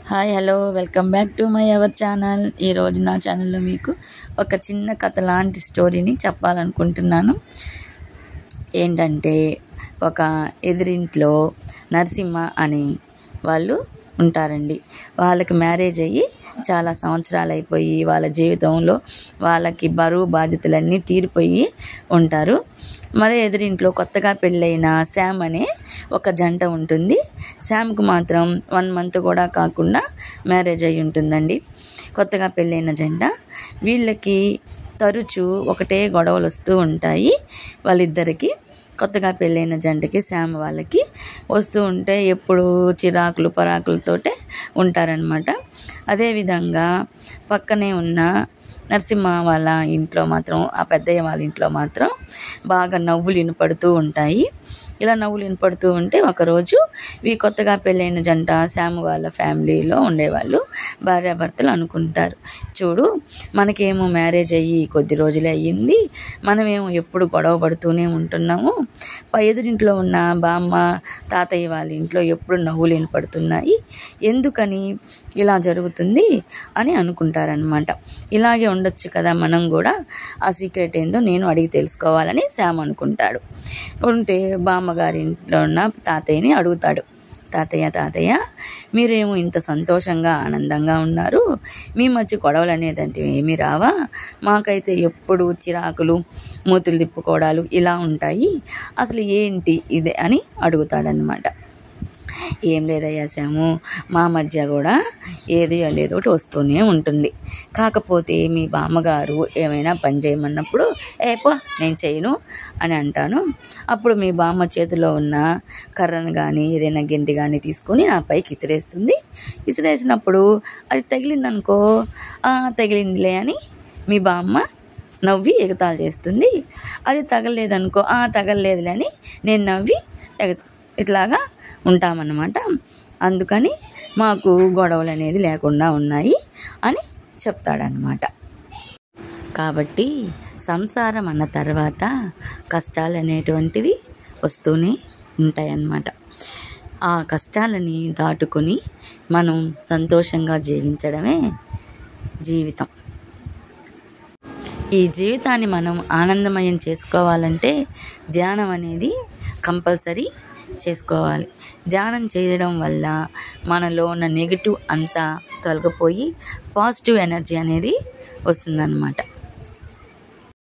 Hi hello welcome back to my our channel. ఈరోజు నా ఛానల్లో మీకు ఒక చిన్న కథ లాంటి స్టోరీని చెప్పాలనుకుంటున్నాను. ఏంటంటే ఒక ఎదురింట్లో నరసింహ అని వాళ్ళు ఉంటారండి. వాళ్ళకి మ్యారేజ్ అయ్యి చాలా సంవత్సరాలు అయిపోయి వాళ్ళ జీవితంలో వాళ్ళకి బరువు బాధ్యతలన్నీ తీరిపోయి ఉంటారు. మరి ఎదురింట్లో కొత్తగా పెళ్ళైన శామ్ అనే ఒక జంట ఉంటుంది. శామ్కు మాత్రం 1 month కూడా కాకుండా మ్యారేజ్ అయ్యి ఉంటుందండి. కొత్తగా పెళ్ళైన జంట. వీళ్ళకి తరచూ ఒకటే గొడవలు వస్తూ ఉంటాయి. వాళ్ళిద్దరికి కొత్తగా పెళ్ళైన జంటకి శామ్ వాళ్ళకి వస్తూ ఉంటే ఎప్పుడు చిరాకులు పరాకులతోటే ఉంటారనమాట. అదేవిధంగా పక్కనే ఉన్న నరసింహ వాళ్ళ ఇంట్లో మాత్రం, ఆ పెద్దయ్య వాళ్ళ ఇంట్లో మాత్రం బాగా నవ్వులు వినపడుతూ ఉంటాయి. ఇలా నవ్వులు వినపడుతూ ఉంటే ఒకరోజు ఈ కొత్తగా పెళ్ళైన జంట శామ్ వాళ్ళ ఫ్యామిలీలో ఉండేవాళ్ళు భార్యాభర్తలు అనుకుంటారు, చూడు మనకేమో మ్యారేజ్ అయ్యి కొద్ది రోజులే అయ్యింది, మనమేమో ఎప్పుడు గొడవ పడుతూనే ఉంటున్నాము, ఎదురింట్లో ఉన్న బామ్మ తాతయ్య వాళ్ళ ఇంట్లో ఎప్పుడు నవ్వులు వినపడుతున్నాయి, ఎందుకని ఇలా జరుగుతుంది అని అనుకుంటారనమాట. ఇలాగే ఉండొచ్చు కదా, మనం కూడా ఆ సీక్రెట్ ఏందో నేను అడిగి తెలుసుకోవాలని శామ్ అనుకుంటాడు. ఉంటే బామ్మగారి ఇంట్లో ఉన్న తాతయ్యని అడుగుతాడు, తాతయ్య మీరేమో ఇంత సంతోషంగా ఆనందంగా ఉన్నారు, మీ మధ్య గొడవలు అనేదంటే ఏమీ రావా, మాకైతే ఎప్పుడు చిరాకులు మూతులు తిప్పుకోవడాలు ఇలా ఉంటాయి, అసలు ఏంటి ఇదే అని అడుగుతాడనమాట. ఏం లేదయ్యా శాము, మా మధ్య కూడా ఏదో ఒకటి వస్తూనే ఉంటుంది, కాకపోతే మీ బామ్మగారు ఏమైనా పని చేయమన్నప్పుడు పో నేను చేయను అని అంటాను. అప్పుడు మీ బామ్మ చేతిలో ఉన్న కర్రను కానీ ఏదైనా గెంటి కానీ తీసుకొని నా పైకి ఇసిరేసినప్పుడు అది తగిలిందనుకో, తగిలిందిలే అని మీ బామ్మ నవ్వి ఎగతాళి చేస్తుంది. అది తగలలేదనుకో, తగలలేదులే అని నేను నవ్వి ఇట్లాగా ఉంటామన్నమాట. అందుకని మాకు గొడవలు అనేది లేకుండా ఉన్నాయి అని చెప్తాడనమాట. కాబట్టి సంసారం అన్న తర్వాత కష్టాలు అనేటువంటివి వస్తూనే ఉంటాయన్నమాట. ఆ కష్టాలని దాటుకొని మనం సంతోషంగా జీవించడమే జీవితం. ఈ జీవితాన్ని మనం ఆనందమయం చేసుకోవాలంటే ధ్యానం అనేది కంపల్సరీ చేసుకోవాలి. ధ్యానం చేయడం వల్ల మనలో ఉన్న నెగిటివ్ అంతా తొలగిపోయి పాజిటివ్ ఎనర్జీ అనేది వస్తుందన్నమాట.